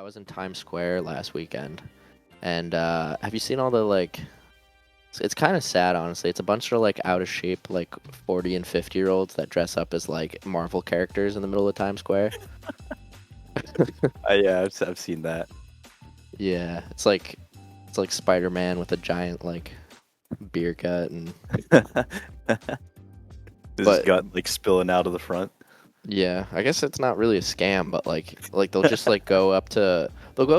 was in Times Square last weekend, and have you seen all the like? It's kind of sad, honestly. It's a bunch of like out of shape, like 40 and 50-year-olds that dress up as like Marvel characters in the middle of Times Square. Yeah, I've seen that. Yeah, it's like Spider-Man with a giant like beer gut, and His but gut like spilling out of the front. yeah, I guess it's not really a scam, but like they'll just like they'll go up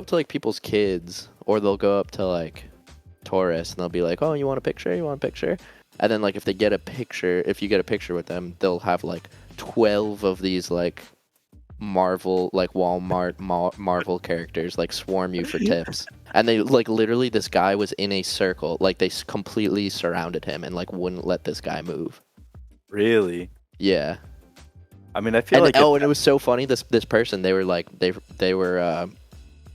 to like people's kids, or they'll go up to like tourists, and they'll be like, "Oh, you want a picture? You want a picture?" And then like if you get a picture with them, they'll have like 12 of these like Marvel characters like swarm you for tips. And they like literally this guy was in a circle, like they completely surrounded him and like wouldn't let this guy move. Really? Yeah. I mean, I feel And like and it was so funny. This person, they were like they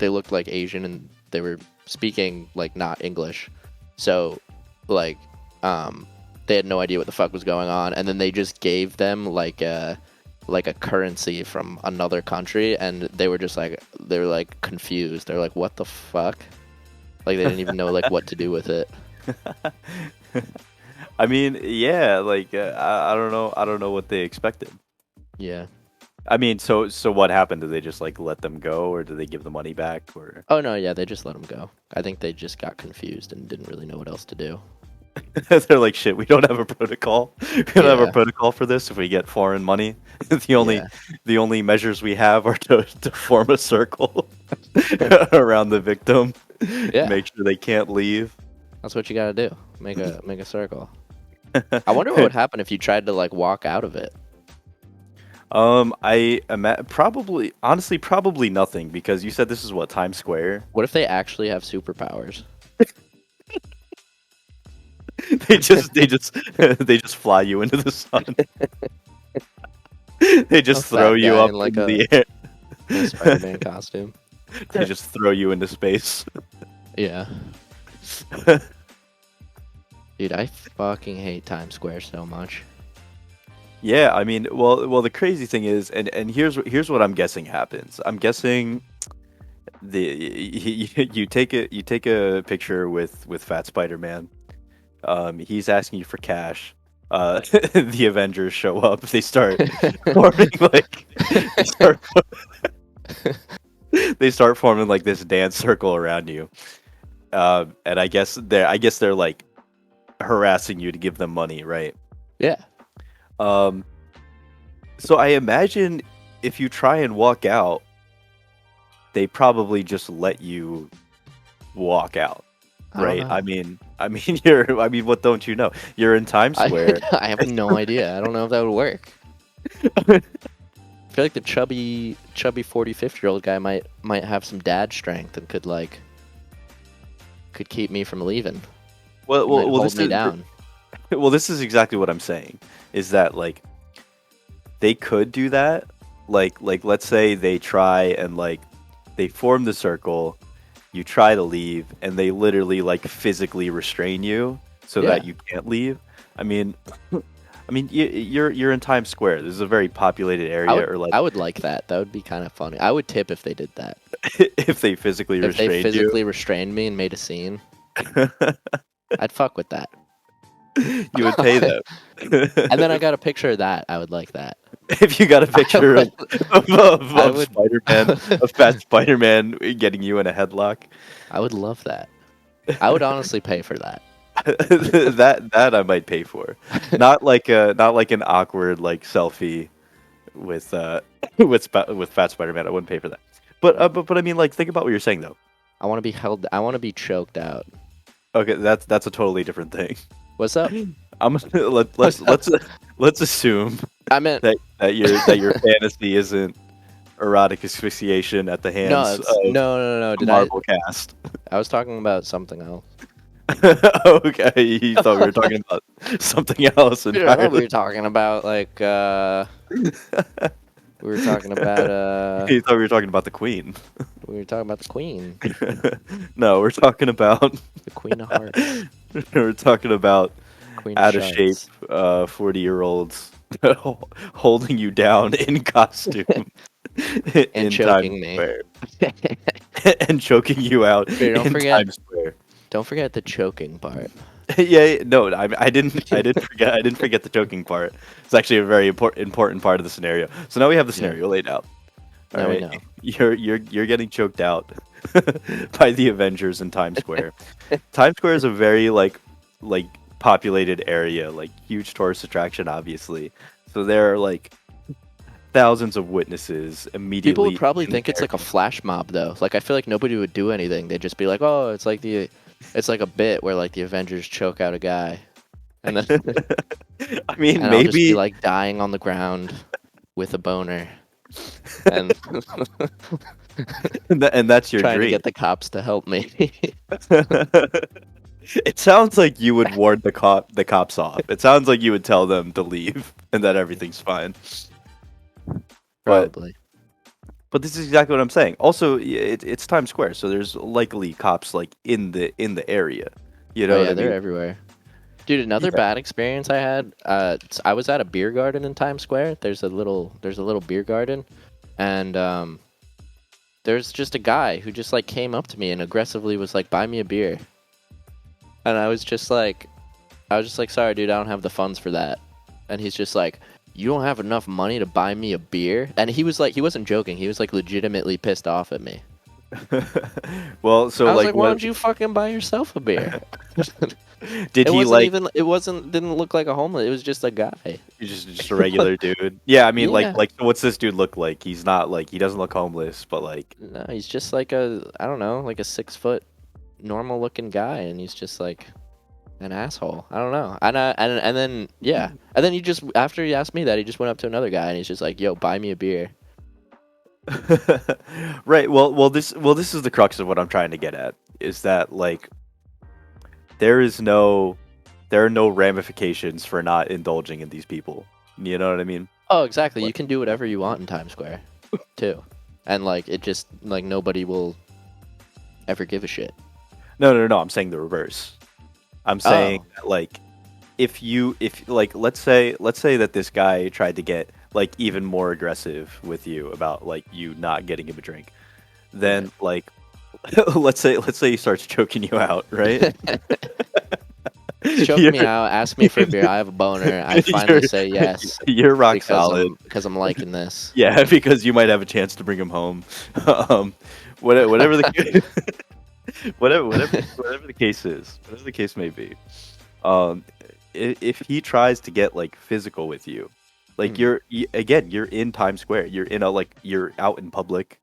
looked like Asian, and they were speaking like not English, so like they had no idea what the fuck was going on, and then they just gave them like a currency from another country, and they were like confused. They're like, what the fuck? Like they didn't even know like what to do with it. I mean, yeah, like I don't know, I don't know what they expected. Yeah. I mean, so what happened? Did they just like let them go, or did they give the money back, or Oh no, yeah, they just let him go. I think they just got confused and didn't really know what else to do. they're like, shit, we don't have a protocol. We don't have a Yeah. protocol for this. If we get foreign money, the only Yeah. the only measures we have are to form a circle around the victim, Yeah. make sure they can't leave. That's what you gotta do. Make a circle. I wonder what would happen if you tried to like walk out of it. Probably, honestly, probably nothing, because you said this is what, Times Square? What if they actually have superpowers? They just fly you into the sun. They just A throw fat you guy up in like in the air. a Spider-Man costume. They just throw you into space. Yeah. Dude, I fucking hate Times Square so much. Yeah, I mean, well, the crazy thing is, and here's what I'm guessing happens. I'm guessing you take a picture with Fat Spider-Man. He's asking you for cash. The Avengers show up. They start forming like they start, they start forming like this dance circle around you. And I guess they're like harassing you to give them money, right? Yeah. Um, so I imagine if you try and walk out, they probably just let you walk out, I don't right? know. I mean, I mean, what don't you know? You're in Times Square. I have no idea. I don't know if that would work. I feel like the chubby 40, 50-year-old guy might have some dad strength and could keep me from leaving. Well, Might hold this me is down. well, this is exactly what I'm saying. Is that like they could do that? Like let's say they try and like they form the circle, you try to leave, and they literally like physically restrain you so that Yeah. you can't leave. I mean, you're in Times Square. This is a very populated area, or like I would like that. That would be kind of funny. I would tip if they did that. if they physically If they restrained physically restrained me and made a scene, you, I'd fuck with that. you would pay them. And then I got a picture of that. I would like that. If you got a picture I of would Spider-Man, of Fat Spider-Man getting you in a headlock, I would love that. I would honestly pay for that. that I might pay for. Not like an awkward like selfie with with Fat Spider-Man. I wouldn't pay for that. But I mean, like, think about what you're saying though. I want to be held. I want to be choked out. Okay, that's a totally different thing. What's up? Let's assume I meant that your fantasy isn't erotic asphyxiation at the no. hands It's, of no. a Did Marvel cast. I was talking about something else. Okay, you thought we were talking about something else We entirely. were talking about like we were talking about You thought we were talking about the Queen. we were talking about the Queen, No, we're talking about the Queen of Hearts, we're talking about Queen of out of shape Shards. 40-year-olds holding you down in costume And in choking Times me. Square. and choking you out Dude, in Times Square. don't forget the choking part. Yeah, no, I didn't forget the choking part. It's actually a very important part of the scenario. So now we have the Yeah, scenario laid out. All now we right, know. you're getting choked out by the Avengers in Times Square. Times Square is a very like populated area, like huge tourist attraction, obviously. So there are like thousands of witnesses People would immediately probably in the think it's like a area. flash mob though. Like I feel like nobody would do anything. They'd just be like, "Oh, it's like a bit where like the Avengers choke out a guy." And then I mean, and I'll just be maybe like dying on the ground with a boner and and that's your trying to dream. get the cops to help me. It sounds like you would ward the cops off. It sounds like you would tell them to leave and that everything's fine. But Probably. but this is exactly what I'm saying. Also, it's Times Square, so there's likely cops like in the area. You Oh know what yeah, I they're mean? everywhere. Dude, another Yeah. bad experience I had. I was at a beer garden in Times Square. There's a little beer garden, and there's just a guy who just like came up to me and aggressively was like, "Buy me a beer," and I was just like, "Sorry, dude, I don't have the funds for that," and he's just like, "You don't have enough money to buy me a beer?" And he was like, he wasn't joking. He was like legitimately pissed off at me. Well, so I was like like, "Why what don't you fucking buy yourself a beer?" did It he wasn't like? even. It wasn't. Didn't look like a homeless. It was just a guy. He's just a regular dude. Yeah, I mean Yeah. so what's this dude look like? He's not like he doesn't look homeless, but like No, he's just like a. I don't know, like a 6 foot normal looking guy, and he's just like an asshole. I don't know. And then yeah, and then he just after he asked me that, he just went up to another guy and he's just like, "Yo, buy me a beer." right. This is the crux of what I'm trying to get at is that like there is no there are no ramifications for not indulging in these people. You know what I mean? Oh, exactly. You Like, can do whatever you want in Times Square, too, and like it just like nobody will ever give a shit. no. I'm saying the reverse. I'm saying Oh, that, like if like let's say that this guy tried to get like even more aggressive with you about like you not getting him a drink, right. then like let's say he starts choking you out, right? Choke you're, me out. Ask me for a beer. I have a boner. I you're finally say yes you're rock because solid. I'm liking this. Yeah, because you might have a chance to bring him home. um, whatever the whatever the case is, whatever the case may be. Um, if he tries to get like physical with you, like Mhm. again, you're in Times Square. You're in a like you're out in public.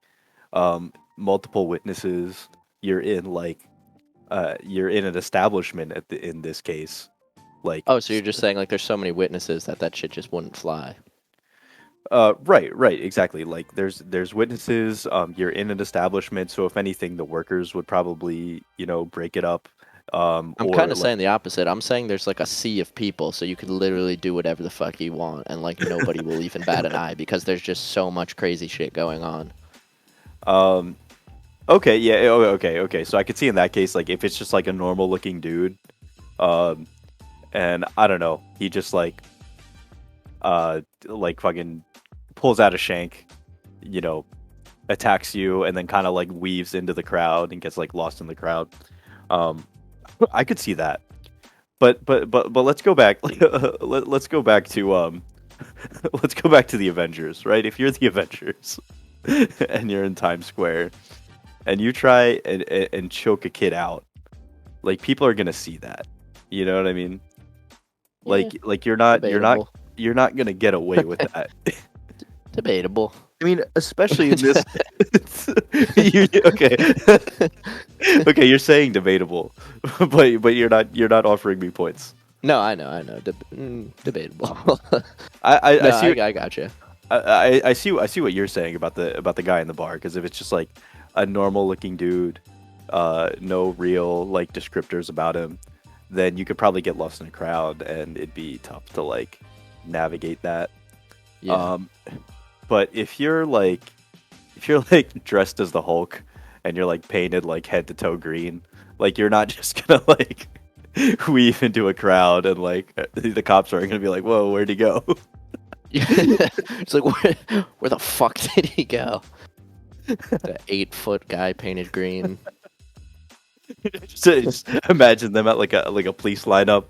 Multiple witnesses. You're in like you're in an establishment in this case. Like Oh, so you're just saying like there's so many witnesses that that shit just wouldn't fly. right, exactly. Like there's witnesses. You're in an establishment, so if anything, the workers would probably break it up. I'm kind Or of like saying the opposite. I'm saying there's like a sea of people, so you could literally do whatever the fuck you want, and like nobody will even bat an eye because there's just so much crazy shit going on. um, okay, yeah, okay. So I could see in that case, like if it's just like a normal looking dude, um, and I don't know, he just like fucking pulls out a shank, you know, attacks you, and then kind of like weaves into the crowd and gets like lost in the crowd. Um, I could see that. But let's go back. Let's go back to let's go back to the Avengers, right? If you're the Avengers and you're in Times Square and you try and choke a kid out, like people are gonna see that. You know what I mean? Yeah, Like debatable. you're not gonna get away with that. Debatable. I mean, especially in this. Okay, okay, you're saying debatable, but you're not offering me points. No, I know. Debatable. I No, see I got you. I see what you're saying about the guy in the bar because if it's just like a normal looking dude, no real like descriptors about him, then you could probably get lost in a crowd and it'd be tough to like navigate that. Yeah. Um, but if you're like dressed as the Hulk and you're like painted like head to toe green, like you're not just gonna like weave into a crowd and like the cops are gonna be like, "Whoa, where'd he go?" It's like where the fuck did he go? The 8-foot guy painted green. Just imagine them at like a police lineup,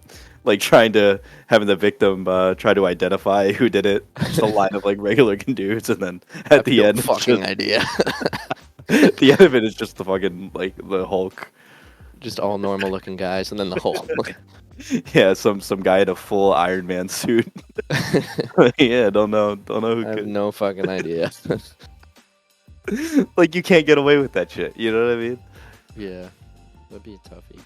like trying to having the victim try to identify who did it. Just a line of like regular dudes, and then I at have the no end, it's fucking just idea. the end of it is just the fucking like the Hulk. Just all normal looking guys, and then the whole. Yeah, some guy in a full Iron Man suit. Yeah, don't know who I have could. no fucking idea. Like you can't get away with that shit. You know what I mean? Yeah, that'd be a toughie.